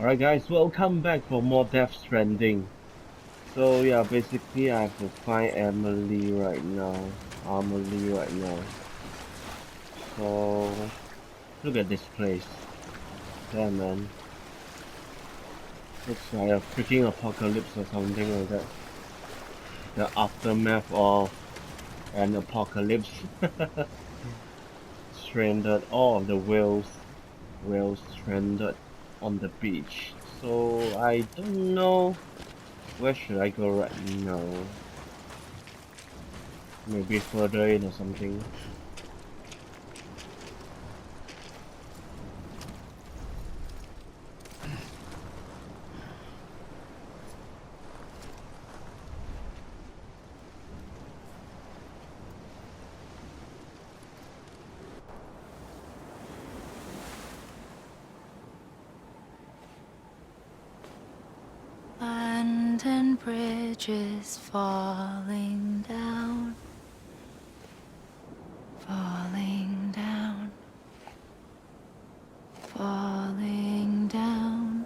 Alright guys, welcome back for more Death Stranding. So yeah, basically I have to find Emily right now. So look at this place. Damn man. Looks like a freaking apocalypse or something like that. The aftermath of an apocalypse. Stranded, all of the whales stranded on the beach. So I don't know where should I go right now. Maybe further in or something. London Bridge is falling down, falling down, falling down.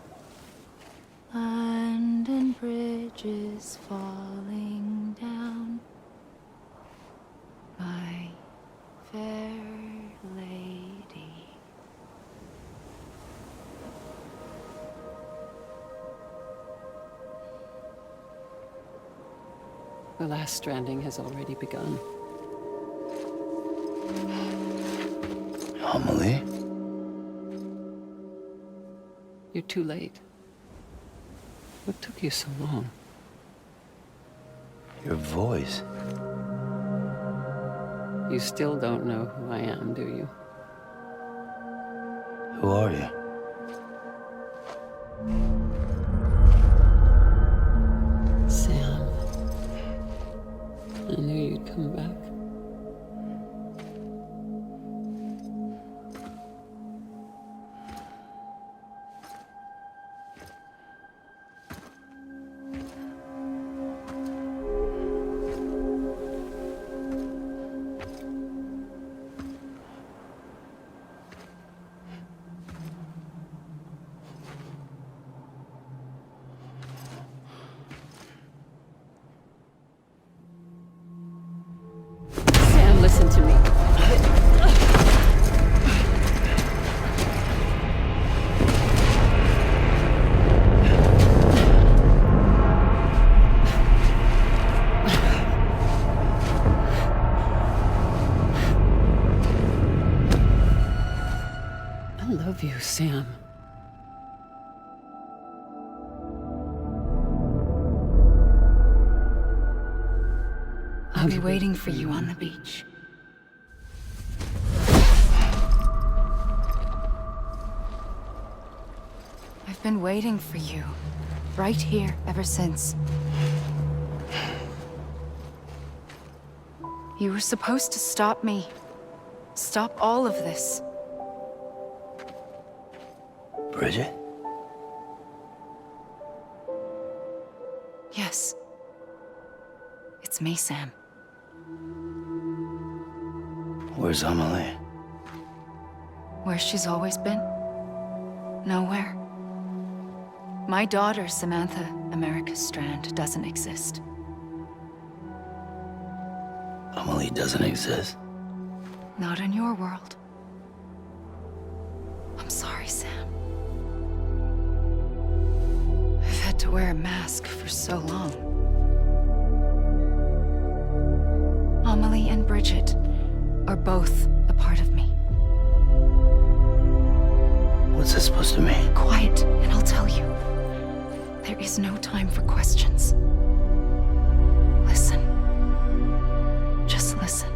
London Bridge is falling down, my fair lady. The last stranding has already begun. Amelie? You're too late. What took you so long? Your voice. You still don't know who I am, do you? Who are you? Sam. I knew you'd come back. Sam, listen to me. I love you, Sam. I'll be waiting for you on the beach. I've been waiting for you, right here, ever since. You were supposed to stop me. Stop all of this. Bridget? Yes. It's me, Sam. Where's Amelie? Where she's always been? Nowhere. My daughter, Samantha America Strand, doesn't exist. Amelie doesn't exist. Not in your world. I'm sorry, Sam. I've had to wear a mask for so long. Amelie and Bridget are both a part of me. What's this supposed to mean? Quiet, and I'll tell you. There is no time for questions. Listen. Just listen.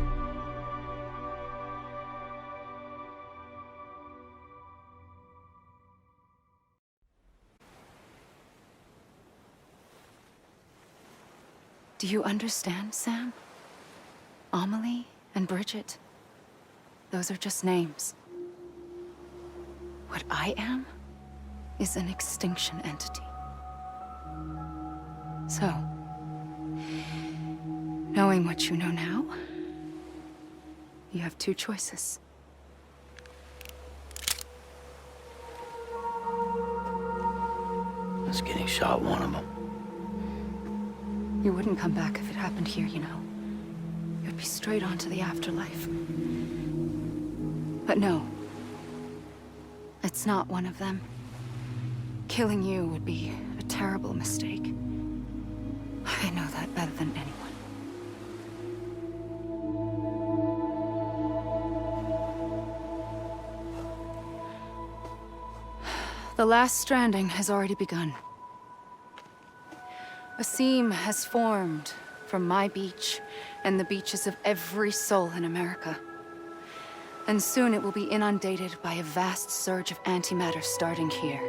Do you understand, Sam? Amelie and Bridget, those are just names. What I am is an extinction entity. So, knowing what you know now, you have two choices. shot one of them. You wouldn't come back if it happened here, you know. You'd be straight on to the afterlife. But no. It's not one of them. Killing you would be a terrible mistake. I know that better than anyone. The last stranding has already begun. A seam has formed from my beach and the beaches of every soul in America. And soon it will be inundated by a vast surge of antimatter starting here.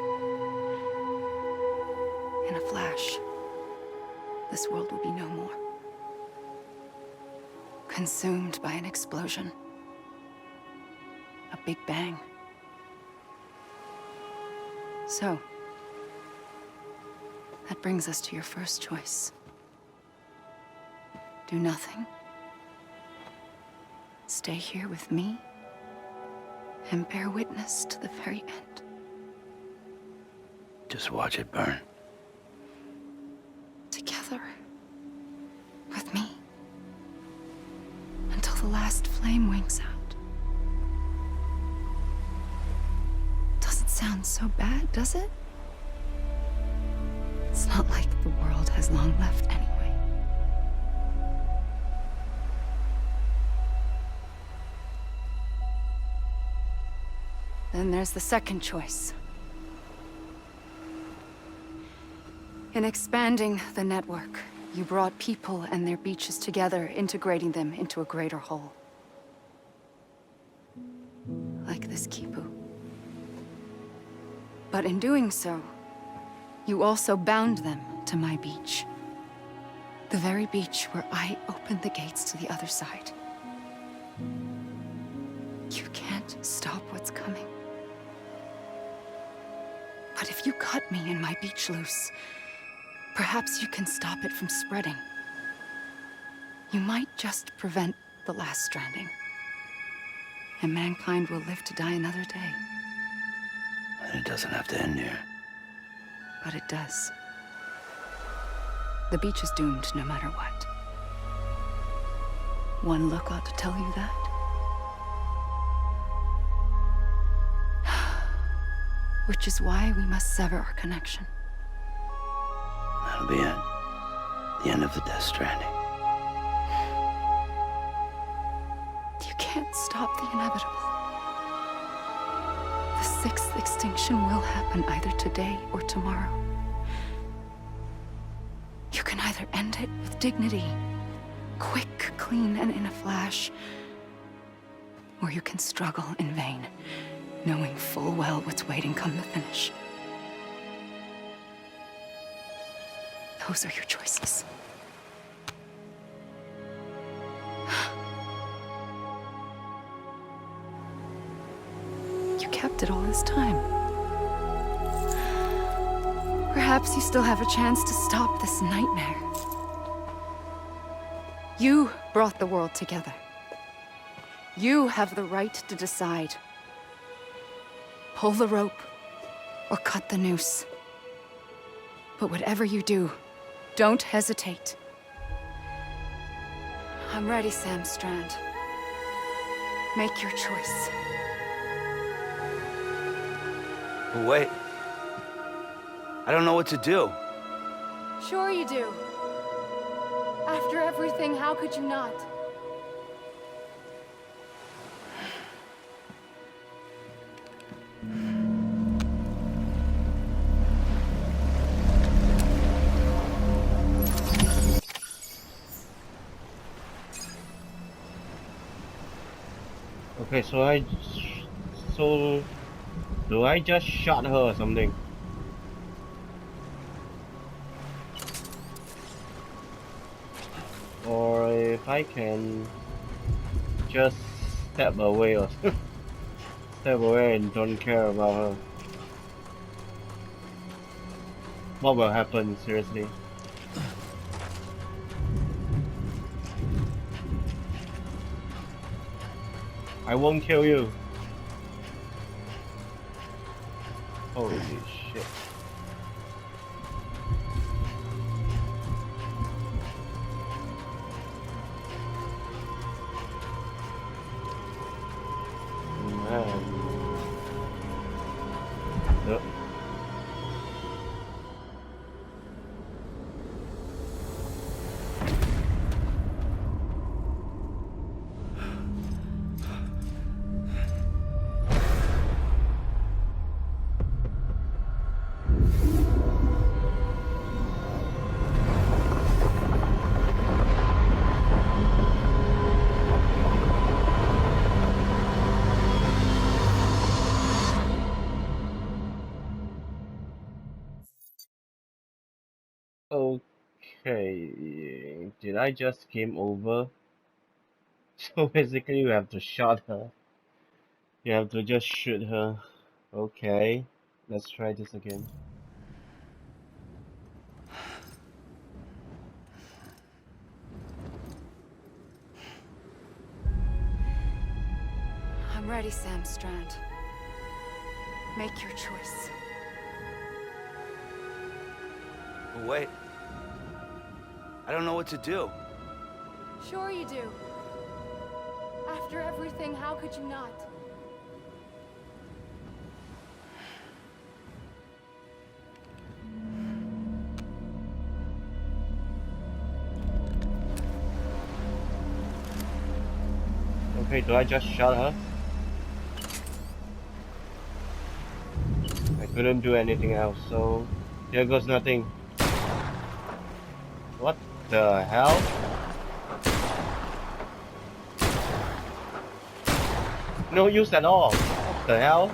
In a flash, this world will be no more. Consumed by an explosion. A big bang. So, that brings us to your first choice. Do nothing. Stay here with me, and bear witness to the very end. Just watch it burn. Together. With me. Until the last flame winks out. Doesn't sound so bad, does it? It's not like the world has long left anyway. Then there's the second choice. In expanding the network, you brought people and their beaches together, integrating them into a greater whole. Like this Kipu. But in doing so, you also bound them to my beach. The very beach where I opened the gates to the other side. You can't stop what's coming. But if you cut me and my beach loose, perhaps you can stop it from spreading. You might just prevent the last stranding. And mankind will live to die another day. And it doesn't have to end here. But it does. The beach is doomed no matter what. One look ought to tell you that. Which is why we must sever our connection. That'll be it. The end of the Death Stranding. You can't stop the inevitable. The sixth extinction will happen either today or tomorrow. You can either end it with dignity, quick, clean, and in a flash, or you can struggle in vain, knowing full well what's waiting come the finish. Those are your choices. You kept it all this time. Perhaps you still have a chance to stop this nightmare. You brought the world together. You have the right to decide. Pull the rope or cut the noose. But whatever you do, don't hesitate. I'm ready, Sam Strand. Make your choice. But wait. I don't know what to do. Sure you do. After everything, how could you not? Okay, so do I just shot her or something? Or if I can just step away or step away and don't care about her. What will happen, seriously? I won't kill you. Holy shit. Okay, did I just game over? So basically you have to shot her. You have to just shoot her. Okay, let's try this again. I'm ready, Sam Strand. Make your choice. Wait. I don't know what to do. Sure you do. After everything, how could you not? Okay, do I just shot her? I couldn't do anything else, so there goes nothing. What the hell? No use at all. What the hell?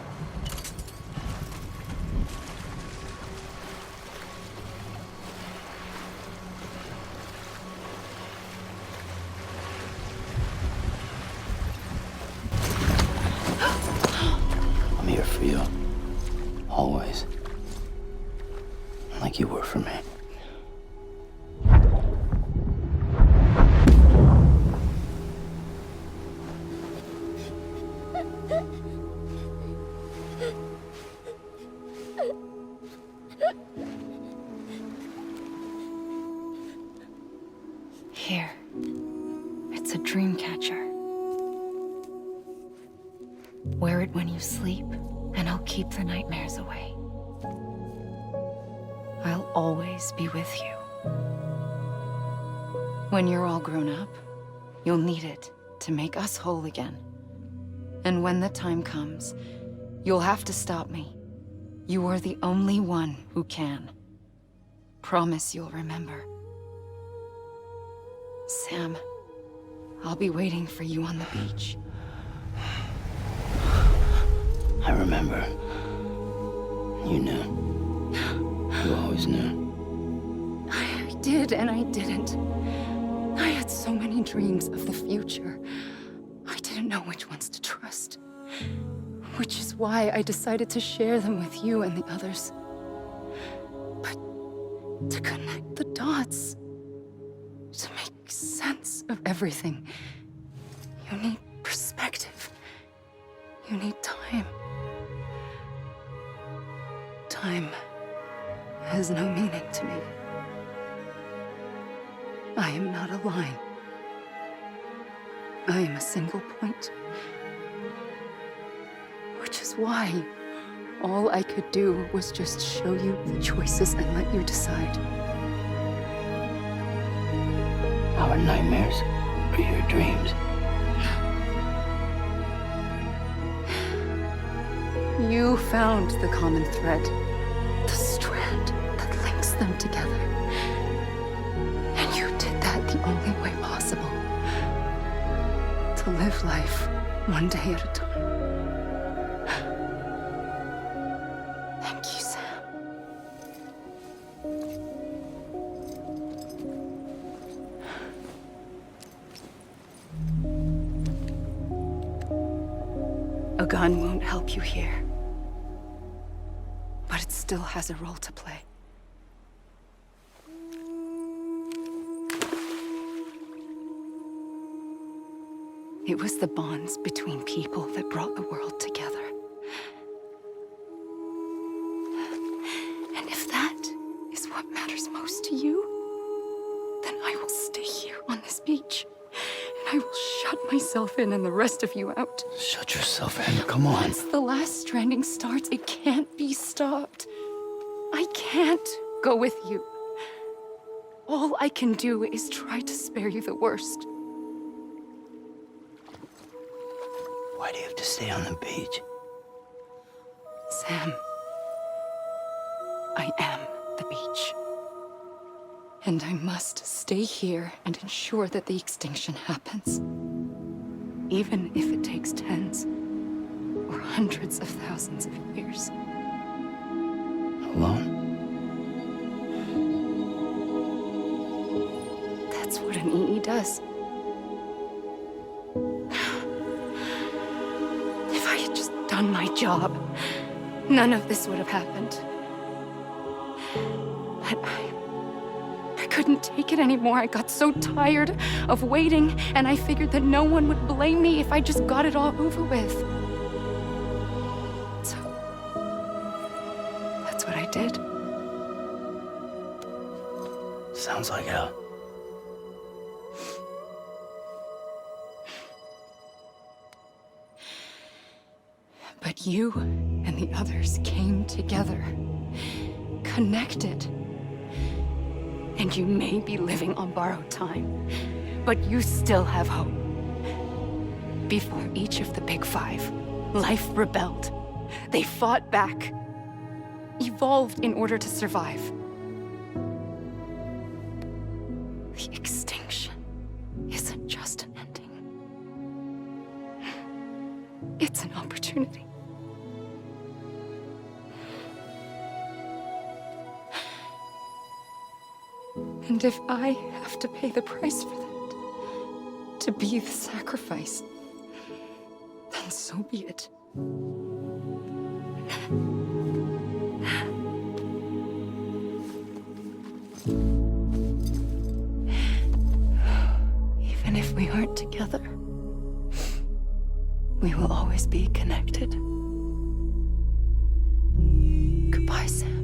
I'm here for you. Always. Like you were for me. Here. It's a dream catcher. Wear it when you sleep, and I'll keep the nightmares away. I'll always be with you. When you're all grown up, you'll need it to make us whole again. And when the time comes, you'll have to stop me. You are the only one who can. Promise you'll remember. Sam, I'll be waiting for you on the beach. I remember. You knew. You always knew. I did and I didn't. I had so many dreams of the future. I didn't know which ones to trust. Which is why I decided to share them with you and the others. But to connect the dots, to make sense of everything, you need perspective. You need time. Time has no meaning to me. I am not a line. I am a single point. Which is why all I could do was just show you the choices and let you decide. Our nightmares are your dreams. You found the common thread, the strand that links them together. And you did that the only way possible. To live life one day at a time. Thank you, Sam. A gun won't help you here. But it still has a role to play. It was the bonds between people that brought the world together. And if that is what matters most to you, then I will stay here on this beach, and I will shut myself in and the rest of you out. Shut yourself in. Come on. Once the last stranding starts, it can't be stopped. I can't go with you. All I can do is try to spare you the worst. Why do you have to stay on the beach? Sam, I am the beach. And I must stay here and ensure that the extinction happens. Even if it takes tens or hundreds of thousands of years. Alone? That's what an EE does. If I had just done my job, none of this would have happened. But I couldn't take it anymore. I got so tired of waiting, and I figured that no one would blame me if I just got it all over with. So, that's what I did. Sounds like hell. But you and the others came together, connected. And you may be living on borrowed time, but you still have hope. Before each of the Big Five, life rebelled. They fought back, evolved in order to survive. The extinction isn't just an ending. It's an opportunity. And if I have to pay the price for that, to be the sacrifice, then so be it. Even if we aren't together, we will always be connected. Goodbye, Sam.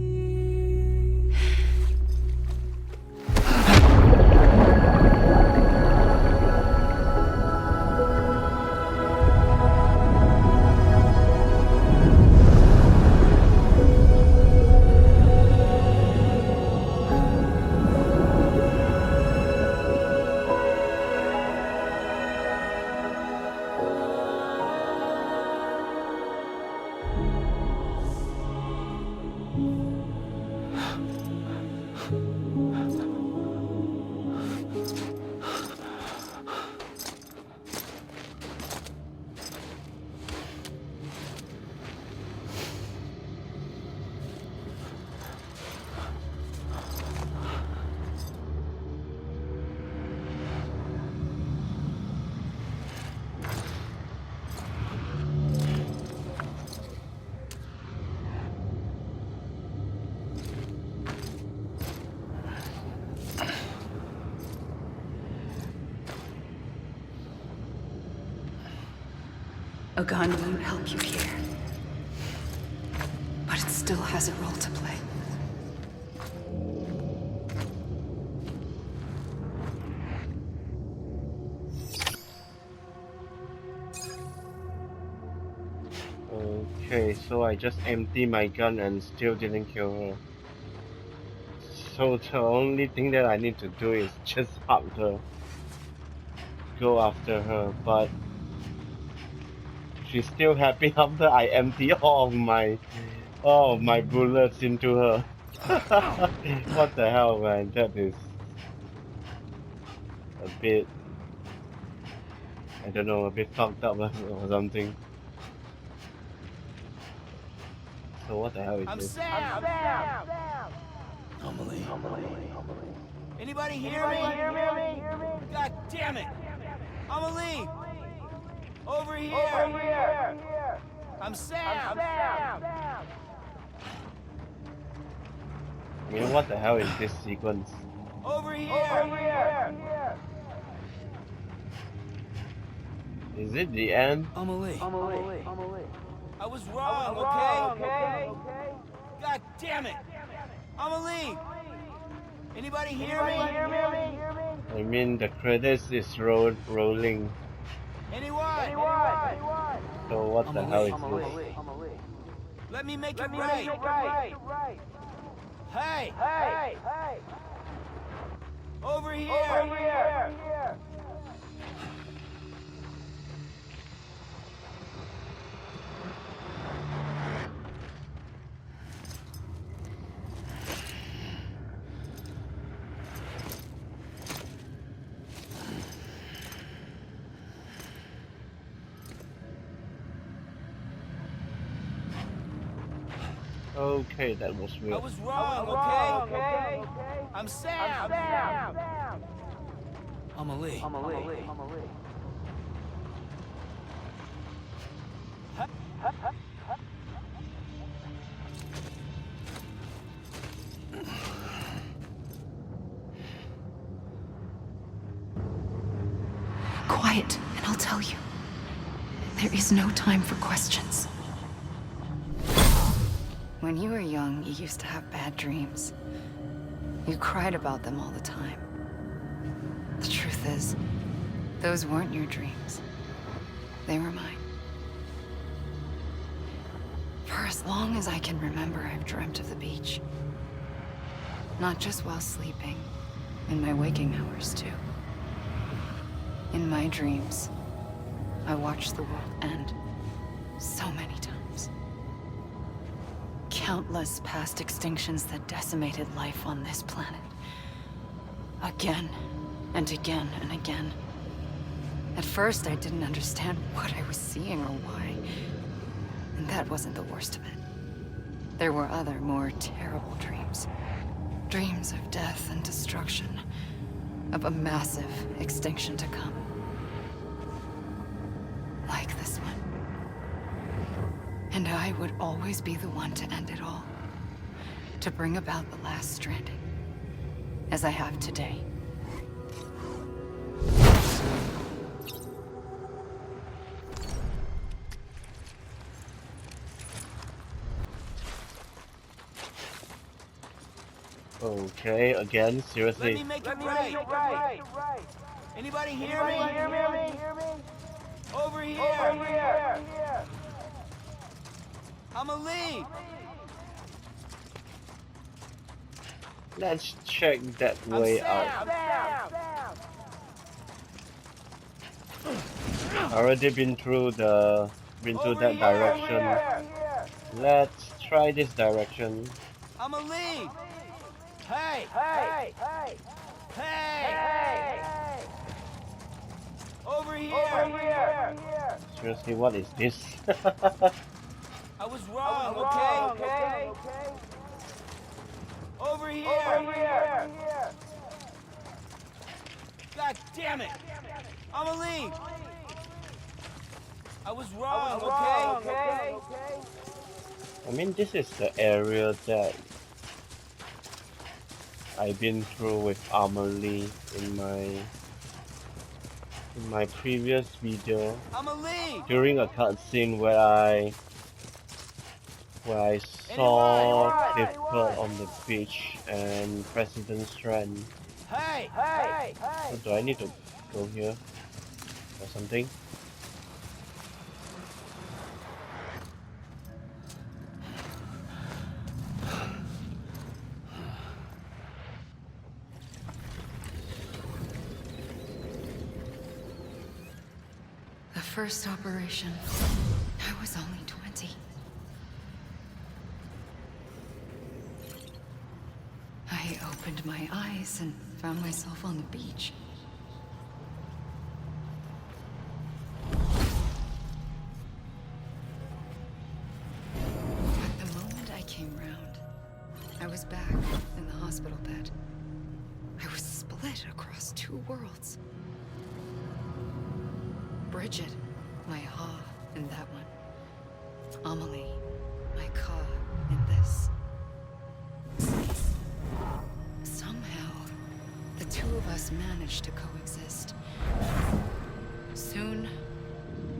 A gun won't help you here. But it still has a role to play. Okay, so I just emptied my gun and still didn't kill her. So the only thing that I need to do is just hug her. Go after her, but she's still happy after I empty all of my bullets into her. What the hell, man? That is a bit, I don't know, a bit fucked up or something. So what the hell is this? Sam! Amelie. Anybody hear me? God damn it! Amelie! Over here! I'm Sam! I mean, what the hell is this sequence? Over here! Is it the end? Amelie. I was wrong, okay? God damn it! Amelie! Anybody hear me? I mean, the credits is rolling. Anyone? So what the hell is this? Let me make it right. Hey! Over here! Okay, that was I weird. was wrong, okay? I'm Sam. Amelie. Quiet, and I'll tell you. There is no time for questions. When you were young, you used to have bad dreams. You cried about them all the time. The truth is, those weren't your dreams. They were mine. For as long as I can remember, I've dreamt of the beach. Not just while sleeping, in my waking hours too. In my dreams, I watched the world end so many times. Countless past extinctions that decimated life on this planet. Again, and again, and again. At first, I didn't understand what I was seeing or why. And that wasn't the worst of it. There were other, more terrible dreams. Dreams of death and destruction. Of a massive extinction to come. Like this one. And I would always be the one to end it all. To bring about the last stranding. As I have today. Okay, again, Let seriously. me make it right. Anybody hear me? Over here. Amelie. Let's check that way out. Already been through that direction. Let's try this direction. Amelie. Hey. Over here. Seriously, what is this? I was wrong, okay? Over here. God damn it. Amelie. I was wrong, okay? I mean, this is the area that I've been through with Amelie in my previous video Amelie. during a cutscene where I saw Clifford on the beach and President Strand. Hey. So do I need to go here or something? The first operation, I was only 20. I opened my eyes and found myself on the beach. But the moment I came round, I was back in the hospital bed. I was split across two worlds. Bridget, my Ha in that one. Amelie, my Ka in this. Somehow, the two of us managed to coexist. Soon,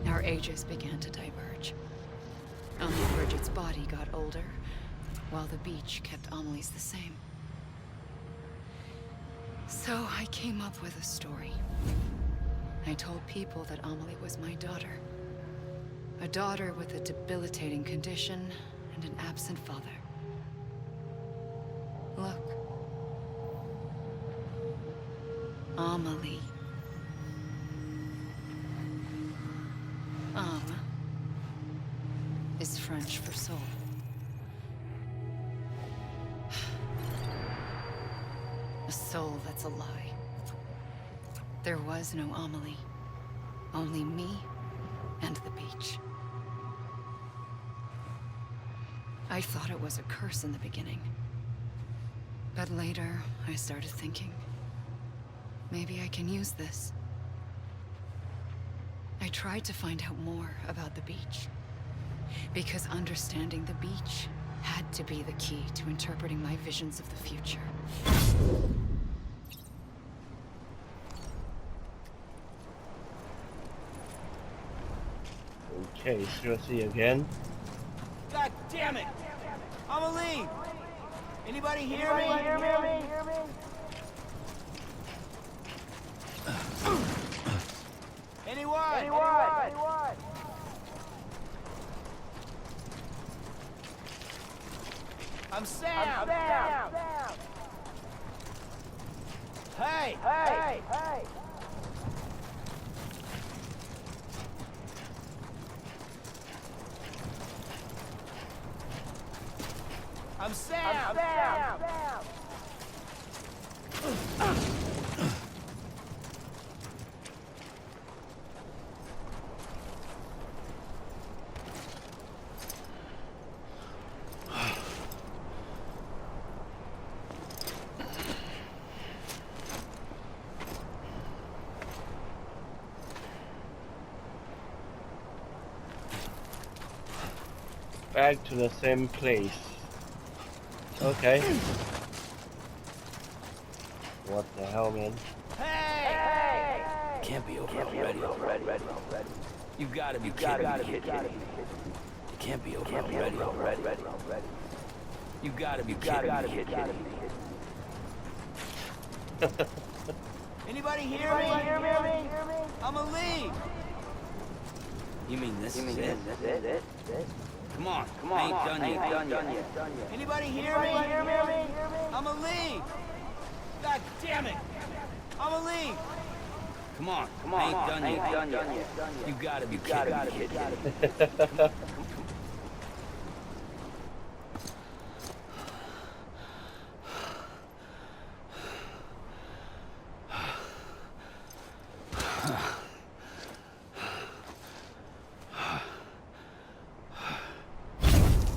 our ages began to diverge. Only Bridget's body got older, while the beach kept Amelie's the same. So I came up with a story. I told people that Amelie was my daughter. A daughter with a debilitating condition and an absent father. Look. Amelie. Âme is French for soul. A soul that's a lie. There was no Amelie. Only me and the beach. I thought it was a curse in the beginning. But later, I started thinking, maybe I can use this. I tried to find out more about the beach. Because understanding the beach had to be the key to interpreting my visions of the future. Okay, seriously again? God damn it! Amelie! Anybody hear me? Anyone? I'm Sam! Hey! I'm Sam! Back to the same place. Okay. What the hell, man? Hey! Can't be over already. You gotta be kidding me. kidding me. It can't be over already. You gotta be kidding me. Anybody hear me? Amelie! You mean this is it? Come on, I ain't done yet. Anybody hear me? Amelie! God damn it! Amelie! Come on, I ain't done yet. You gotta be kidding me.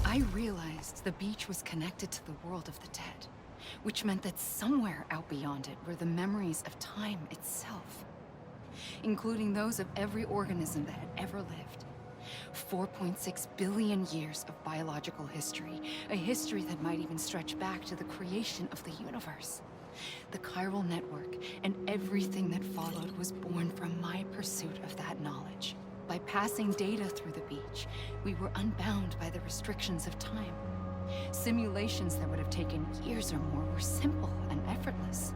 I realized the beach was connected to the world of the dead, which meant that somewhere out beyond it were the memories of time itself, including those of every organism that had ever lived. 4.6 billion years of biological history, a history that might even stretch back to the creation of the universe. The chiral network and everything that followed was born from my pursuit of that knowledge. By passing data through the beach, we were unbound by the restrictions of time. Simulations that would have taken years or more were simple and effortless.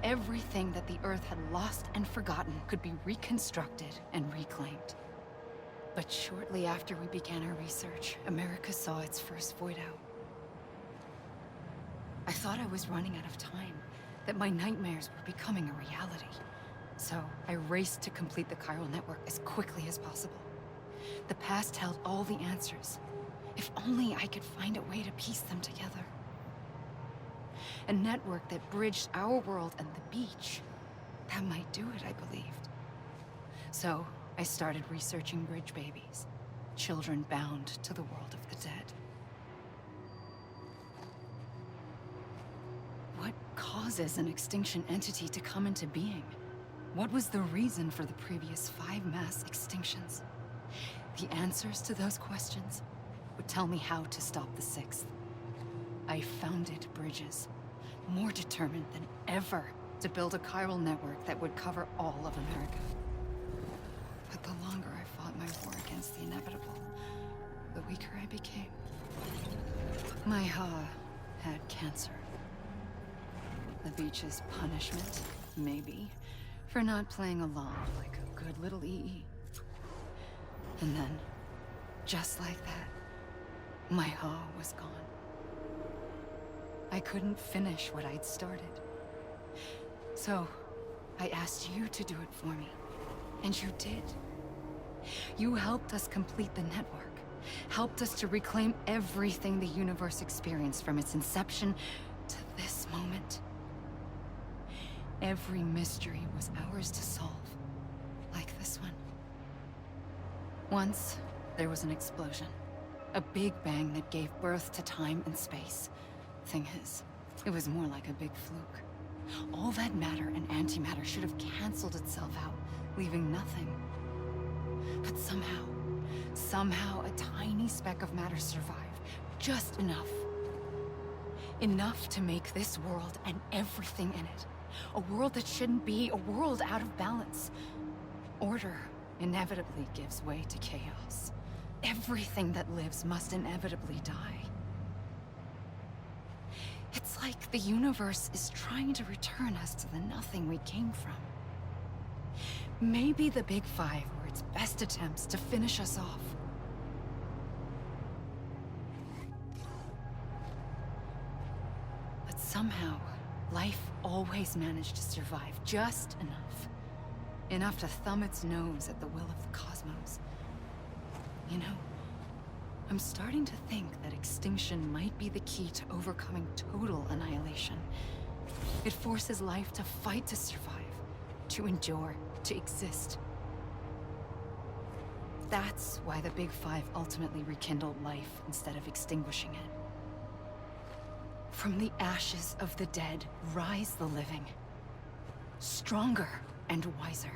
Everything that the Earth had lost and forgotten could be reconstructed and reclaimed. But shortly after we began our research, America saw its first void out. I thought I was running out of time, that my nightmares were becoming a reality. So I raced to complete the chiral network as quickly as possible. The past held all the answers. If only I could find a way to piece them together. A network that bridged our world and the beach. That might do it, I believed. So I started researching bridge babies, children bound to the world of the dead. What causes an extinction entity to come into being? What was the reason for the previous 5 mass extinctions? The answers to those questions would tell me how to stop the 6th. I founded bridges, more determined than ever to build a chiral network that would cover all of America. But the longer I fought my war against the inevitable, the weaker I became. My Ha had cancer. The beach's punishment, maybe, For not playing along like a good little EE. And then, just like that, my Ha was gone. I couldn't finish what I'd started. So, I asked you to do it for me. And you did. You helped us complete the network. Helped us to reclaim everything the universe experienced from its inception to this moment. Every mystery was ours to solve. Like this one. Once, there was an explosion. A big bang that gave birth to time and space. Thing is, it was more like a big fluke. All that matter and antimatter should have canceled itself out, leaving nothing. But somehow a tiny speck of matter survived. Just enough. Enough to make this world and everything in it. A world that shouldn't be, a world out of balance. Order inevitably gives way to chaos. Everything that lives must inevitably die. It's like the universe is trying to return us to the nothing we came from. Maybe the Big Five were its best attempts to finish us off. But somehow, life always managed to survive just enough. Enough to thumb its nose at the will of the cosmos. You know, I'm starting to think that extinction might be the key to overcoming total annihilation. It forces life to fight to survive, to endure, to exist. That's why the Big Five ultimately rekindled life instead of extinguishing it. From the ashes of the dead rise the living. Stronger and wiser.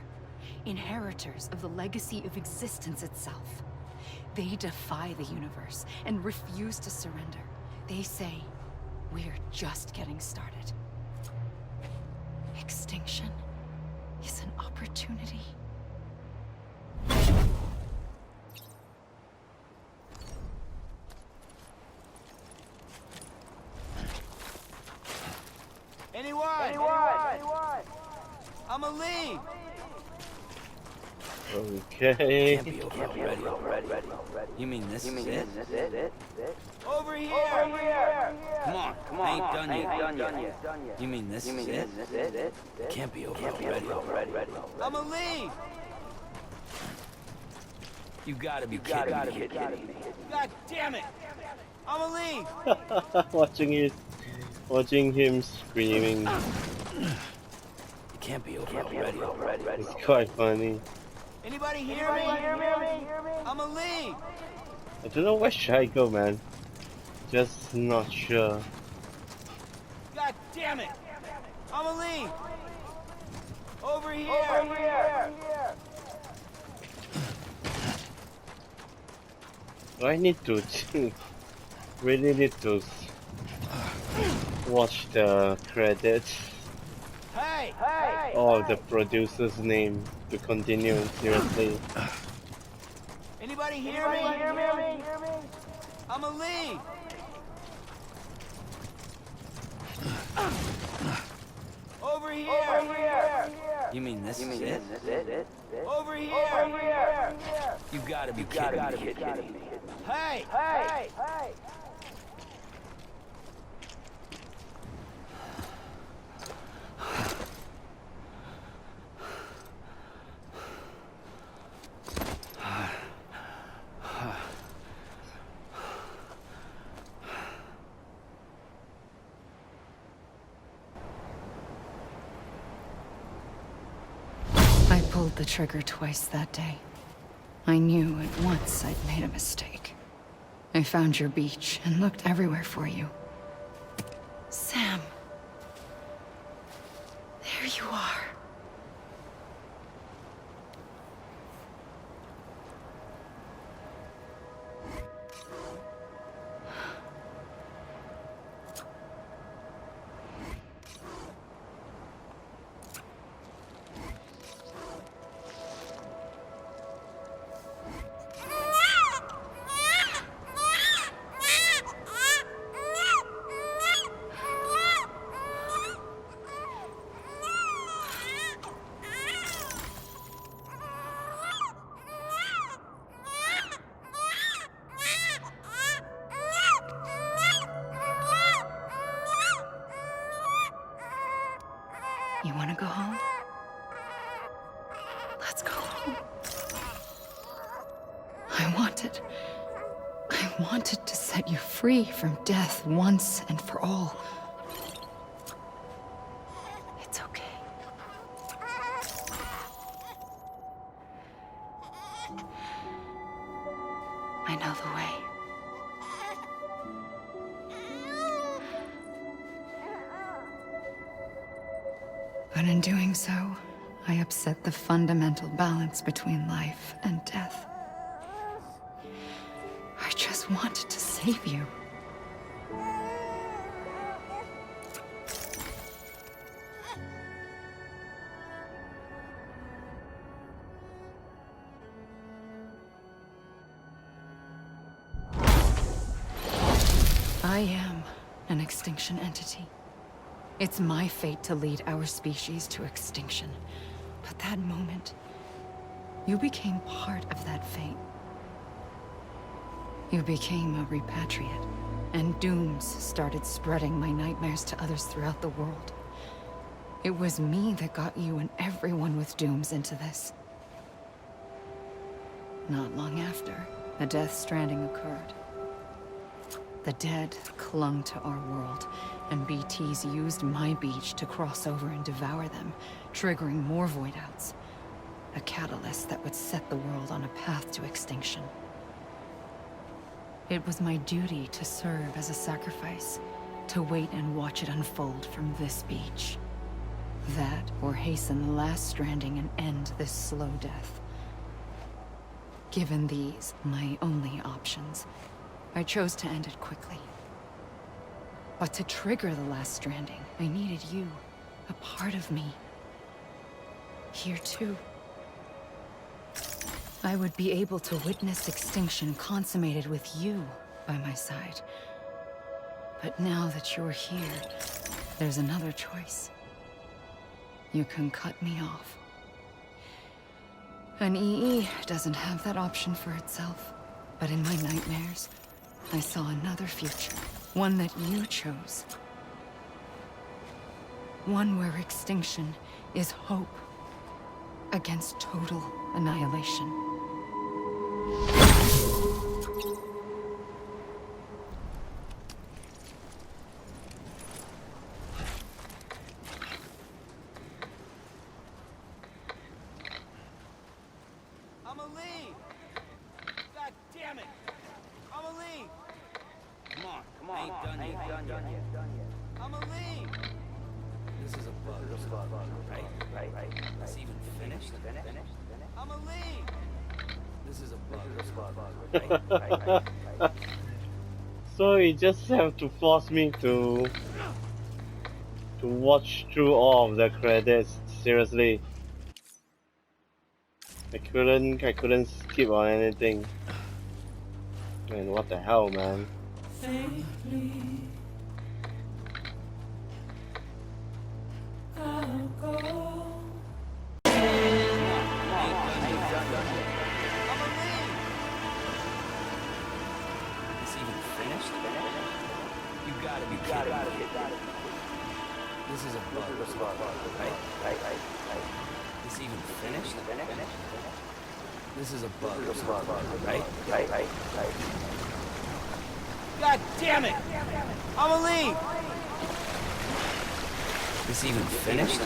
Inheritors of the legacy of existence itself. They defy the universe and refuse to surrender. They say, we're just getting started. Extinction is an opportunity. Anyone? I'm a lead. Okay. Can't be over already. You mean this is it? Over here. Come on. I ain't done yet. You mean this is it? Can't be over already. I'm a lead. You gotta be kidding me. God damn it. I'm a lead. watching him screaming. It can't be over already. It's quite funny. Anybody hear me? I'm a lead. I don't know where should I go, man. Just not sure. God damn it. I'm a lead. Over here. I need to really need to watch the credits. Hey. Or the producer's name to continue, seriously. Anybody hear me? I'm a lead. Over here. You mean this is it? Over here. You gotta be kidding me. Hey. I pulled the trigger twice that day. I knew at once I'd made a mistake. I found your beach and looked everywhere for you. Sam. There you are. You want to go home? Let's go home. I wanted to set you free from death once and for all. It's okay. I know the way. But in doing so, I upset the fundamental balance between life and death. I just wanted to save you. I am an extinction entity. It's my fate to lead our species to extinction. But that moment, you became part of that fate. You became a repatriate, and dooms started spreading my nightmares to others throughout the world. It was me that got you and everyone with dooms into this. Not long after, a death stranding occurred. The dead clung to our world, and BTs used my beach to cross over and devour them, triggering more void outs. A catalyst that would set the world on a path to extinction. It was my duty to serve as a sacrifice, to wait and watch it unfold from this beach. That, or hasten the last stranding and end this slow death. Given these, my only options, I chose to end it quickly. But to trigger the last stranding, I needed you, a part of me. Here too. I would be able to witness extinction consummated with you by my side. But now that you're here, there's another choice. You can cut me off. An EE doesn't have that option for itself. But in my nightmares, I saw another future. One that you chose. One where extinction is hope against total annihilation. I'm a lead. God damn it. I'm a lead. Come on, ain't done yet. I'm a lead. This is a bug, right? It's even finished. I'm a lead. This is a bug, right? So you just have to force me to watch through all of the credits. Seriously, I couldn't skip on anything. Man, what the hell, man? This is a bug, right? This even finished? This is a bug, right? God damn it. I'm a lead. This even finished?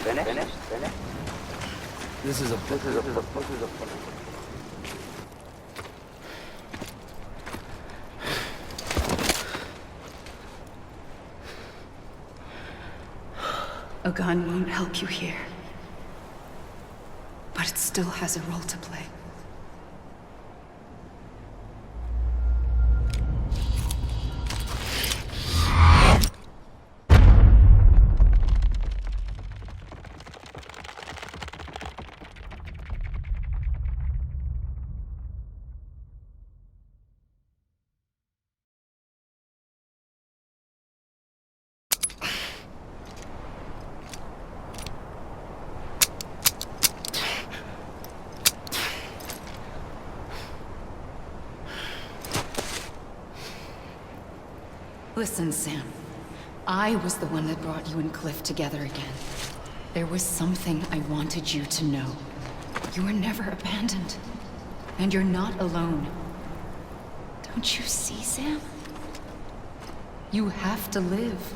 This is a bug. A gun won't help you here. But it still has a role to play. Listen, Sam. I was the one that brought you and Cliff together again. There was something I wanted you to know. You were never abandoned. And you're not alone. Don't you see, Sam? You have to live.